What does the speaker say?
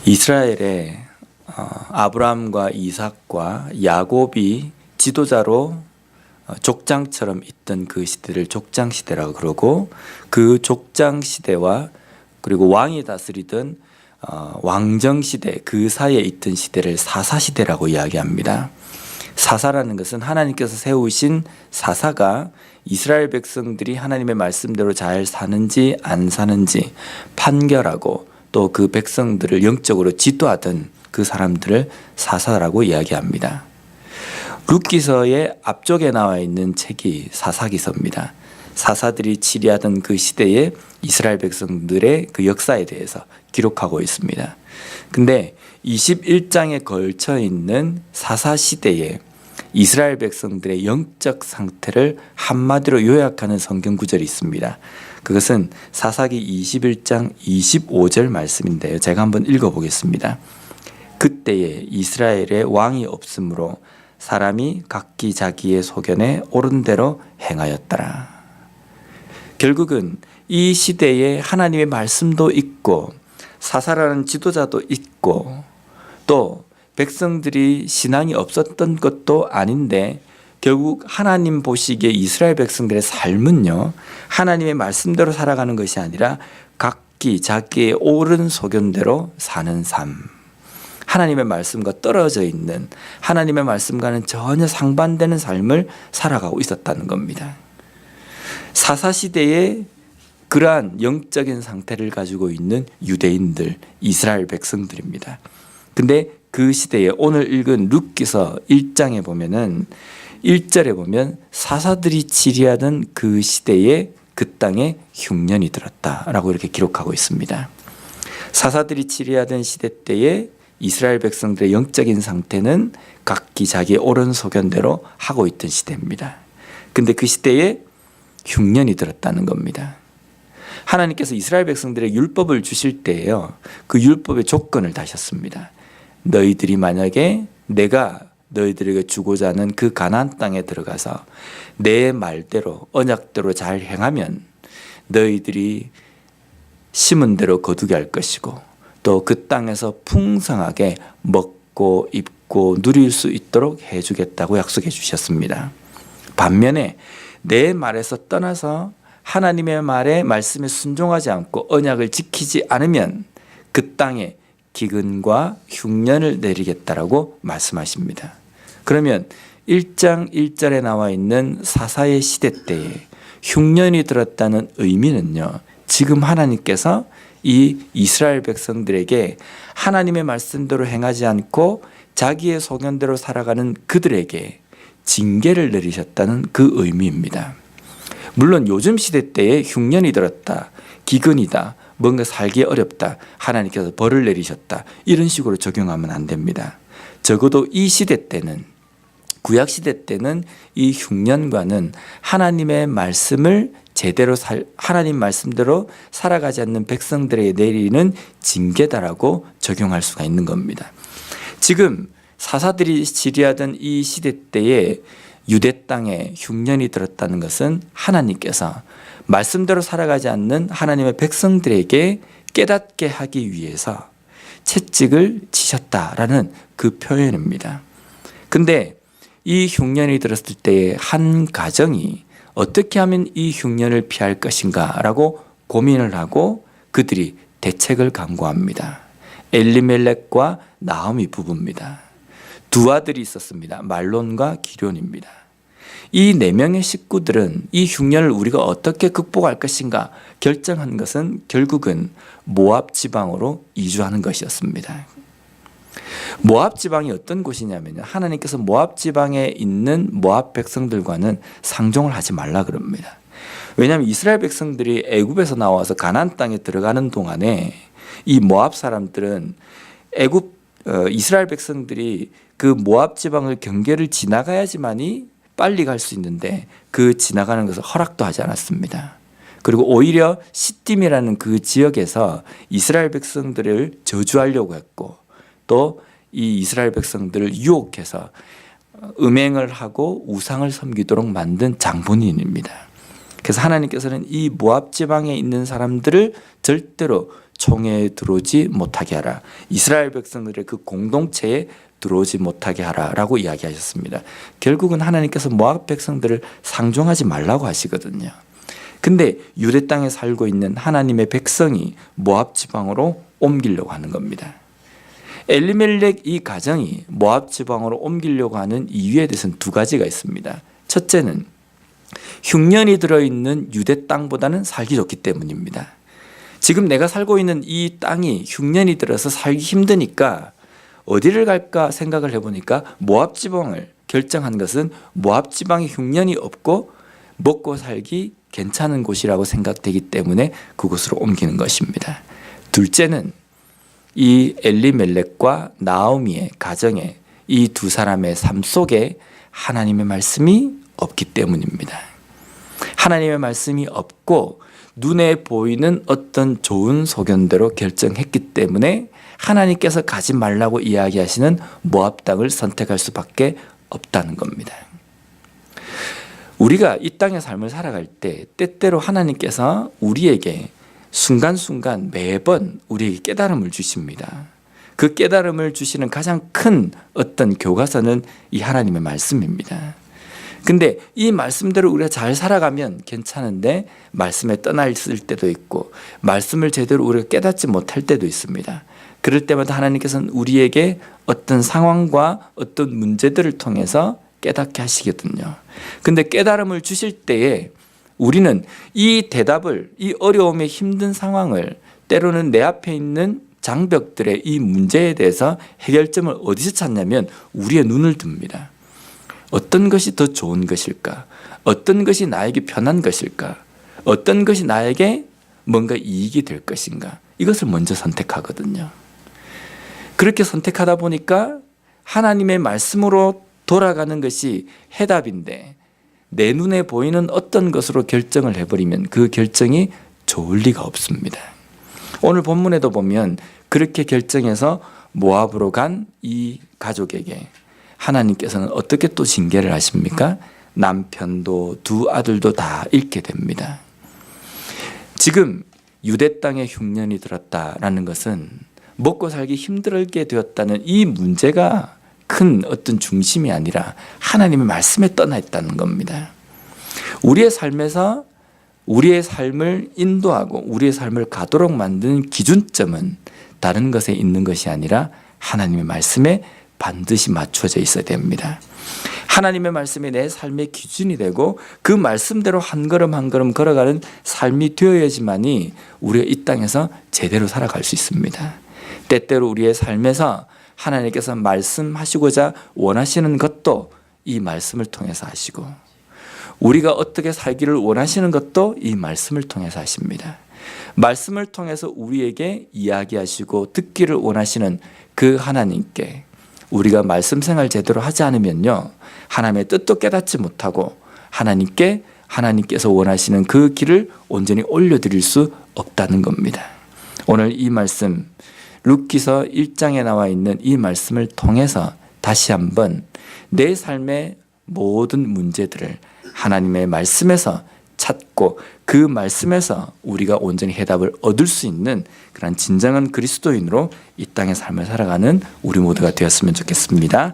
이스라엘에 아브라함과 이삭과 야곱이 지도자로 족장처럼 있던 그 시대를 족장시대라고 그러고, 그 족장시대와 그리고 왕이 다스리던 왕정시대, 그 사이에 있던 시대를 사사시대라고 이야기합니다. 사사라는 것은 하나님께서 세우신 사사가 이스라엘 백성들이 하나님의 말씀대로 잘 사는지 안 사는지 판결하고 또 그 백성들을 영적으로 지도하던 그 사람들을 사사라고 이야기합니다. 룻기서의 앞쪽에 나와 있는 책이 사사기서입니다. 사사들이 치리하던 그 시대에 이스라엘 백성들의 그 역사에 대해서 기록하고 있습니다. 근데 21장에 걸쳐 있는 사사시대에 이스라엘 백성들의 영적 상태를 한마디로 요약하는 성경 구절이 있습니다. 그것은 사사기 21장 25절 말씀인데요. 제가 한번 읽어보겠습니다. 그때에 이스라엘에 왕이 없으므로 사람이 각기 자기의 소견에 옳은 대로 행하였더라. 결국은 이 시대에 하나님의 말씀도 있고 사사라는 지도자도 있고 또 백성들이 신앙이 없었던 것도 아닌데, 결국 하나님 보시기에 이스라엘 백성들의 삶은요, 하나님의 말씀대로 살아가는 것이 아니라 각기 자기의 옳은 소견대로 사는 삶, 하나님의 말씀과 떨어져 있는, 하나님의 말씀과는 전혀 상반되는 삶을 살아가고 있었다는 겁니다. 사사시대에 그러한 영적인 상태를 가지고 있는 유대인들, 이스라엘 백성들입니다. 근데 그 시대에 오늘 읽은 룻기서 1장에 보면은 1절에 보면 사사들이 치리하던 그 시대에 그 땅에 흉년이 들었다라고 이렇게 기록하고 있습니다. 사사들이 치리하던 시대 때에 이스라엘 백성들의 영적인 상태는 각기 자기의 옳은 소견대로 하고 있던 시대입니다. 근데 그 시대에 흉년이 들었다는 겁니다. 하나님께서 이스라엘 백성들의 율법을 주실 때에요, 그 율법의 조건을 다셨습니다. 너희들이 만약에 내가 너희들에게 주고자 하는 그 가나안 땅에 들어가서 내 말대로 언약대로 잘 행하면 너희들이 심은 대로 거두게 할 것이고 또 그 땅에서 풍성하게 먹고 입고 누릴 수 있도록 해주겠다고 약속해 주셨습니다. 반면에 내 말에서 떠나서 하나님의 말씀에 순종하지 않고 언약을 지키지 않으면 그 땅에 기근과 흉년을 내리겠다라고 말씀하십니다. 그러면 1장 1절에 나와 있는 사사의 시대 때에 흉년이 들었다는 의미는요, 지금 하나님께서 이 이스라엘 백성들에게 하나님의 말씀대로 행하지 않고 자기의 소견대로 살아가는 그들에게 징계를 내리셨다는 그 의미입니다. 물론 요즘 시대 때에 흉년이 들었다, 기근이다, 뭔가 살기 어렵다, 하나님께서 벌을 내리셨다, 이런 식으로 적용하면 안 됩니다. 적어도 이 시대 때는, 구약 시대 때는 이 흉년과는 하나님의 말씀을 제대로 하나님 말씀대로 살아가지 않는 백성들에게 내리는 징계다라고 적용할 수가 있는 겁니다. 지금 사사들이 치리하던 이 시대 때에 유대 땅에 흉년이 들었다는 것은 하나님께서 말씀대로 살아가지 않는 하나님의 백성들에게 깨닫게 하기 위해서 채찍을 치셨다라는 그 표현입니다. 근데 이 흉년이 들었을 때의 한 가정이 어떻게 하면 이 흉년을 피할 것인가 라고 고민을 하고 그들이 대책을 강구합니다. 엘리멜렉과 나오미 부부입니다. 두 아들이 있었습니다. 말론과 기럐입니다. 이 네 명의 식구들은 이 흉년을 우리가 어떻게 극복할 것인가 결정한 것은 결국은 모압 지방으로 이주하는 것이었습니다. 모압 지방이 어떤 곳이냐면요, 하나님께서 모압 지방에 있는 모압 백성들과는 상종을 하지 말라 그럽니다. 왜냐하면 이스라엘 백성들이 애굽에서 나와서 가나안 땅에 들어가는 동안에 이 모압 사람들은 이스라엘 백성들이 그 모압 지방을 경계를 지나가야지만이 빨리 갈 수 있는데 그 지나가는 것을 허락도 하지 않았습니다. 그리고 오히려 시딤이라는 그 지역에서 이스라엘 백성들을 저주하려고 했고 또 이 이스라엘 백성들을 유혹해서 음행을 하고 우상을 섬기도록 만든 장본인입니다. 그래서 하나님께서는 이 모압 지방에 있는 사람들을 절대로 총회에 들어오지 못하게 하라. 이스라엘 백성들의 그 공동체에 들어오지 못하게 하라라고 이야기하셨습니다. 결국은 하나님께서 모압 백성들을 상종하지 말라고 하시거든요. 근데 유대 땅에 살고 있는 하나님의 백성이 모압 지방으로 옮기려고 하는 겁니다. 엘리멜렉 이 가정이 모압 지방으로 옮기려고 하는 이유에 대해서는 두 가지가 있습니다. 첫째는 흉년이 들어있는 유대 땅보다는 살기 좋기 때문입니다. 지금 내가 살고 있는 이 땅이 흉년이 들어서 살기 힘드니까 어디를 갈까 생각을 해보니까 모압 지방을 결정한 것은 모압 지방에 흉년이 없고 먹고 살기 괜찮은 곳이라고 생각되기 때문에 그곳으로 옮기는 것입니다. 둘째는 이 엘리멜렉과 나오미의 가정에 이 두 사람의 삶 속에 하나님의 말씀이 없기 때문입니다. 하나님의 말씀이 없고 눈에 보이는 어떤 좋은 소견대로 결정했기 때문에 하나님께서 가지 말라고 이야기하시는 모압 땅을 선택할 수밖에 없다는 겁니다. 우리가 이 땅의 삶을 살아갈 때 때때로 하나님께서 우리에게 순간순간 매번 우리에게 깨달음을 주십니다. 그 깨달음을 주시는 가장 큰 어떤 교과서는 이 하나님의 말씀입니다. 근데 이 말씀대로 우리가 잘 살아가면 괜찮은데 말씀에 떠나 있을 때도 있고 말씀을 제대로 우리가 깨닫지 못할 때도 있습니다. 그럴 때마다 하나님께서는 우리에게 어떤 상황과 어떤 문제들을 통해서 깨닫게 하시거든요. 근데 깨달음을 주실 때에 우리는 이 대답을, 이 어려움의 힘든 상황을 때로는 내 앞에 있는 장벽들의 이 문제에 대해서 해결점을 어디서 찾냐면 우리의 눈을 듭니다. 어떤 것이 더 좋은 것일까? 어떤 것이 나에게 편한 것일까? 어떤 것이 나에게 뭔가 이익이 될 것인가? 이것을 먼저 선택하거든요. 그렇게 선택하다 보니까 하나님의 말씀으로 돌아가는 것이 해답인데 내 눈에 보이는 어떤 것으로 결정을 해버리면 그 결정이 좋을 리가 없습니다. 오늘 본문에도 보면 그렇게 결정해서 모압으로 간 이 가족에게 하나님께서는 어떻게 또 징계를 하십니까? 남편도 두 아들도 다 잃게 됩니다. 지금 유대 땅에 흉년이 들었다라는 것은 먹고 살기 힘들게 되었다는 이 문제가 큰 어떤 중심이 아니라 하나님의 말씀에 떠나 있다는 겁니다. 우리의 삶에서 우리의 삶을 인도하고 우리의 삶을 가도록 만드는 기준점은 다른 것에 있는 것이 아니라 하나님의 말씀에 반드시 맞춰져 있어야 됩니다. 하나님의 말씀이 내 삶의 기준이 되고 그 말씀대로 한 걸음 한 걸음 걸어가는 삶이 되어야지만이 우리가 이 땅에서 제대로 살아갈 수 있습니다. 때때로 우리의 삶에서 하나님께서 말씀하시고자 원하시는 것도 이 말씀을 통해서 하시고 우리가 어떻게 살기를 원하시는 것도 이 말씀을 통해서 하십니다. 말씀을 통해서 우리에게 이야기하시고 듣기를 원하시는 그 하나님께 우리가 말씀 생활 제대로 하지 않으면요 하나님의 뜻도 깨닫지 못하고 하나님께서 원하시는 그 길을 온전히 올려드릴 수 없다는 겁니다. 오늘 이 말씀 룻기서 1장에 나와 있는 이 말씀을 통해서 다시 한번 내 삶의 모든 문제들을 하나님의 말씀에서 찾고 그 말씀에서 우리가 온전히 해답을 얻을 수 있는 그런 진정한 그리스도인으로 이 땅의 삶을 살아가는 우리 모두가 되었으면 좋겠습니다.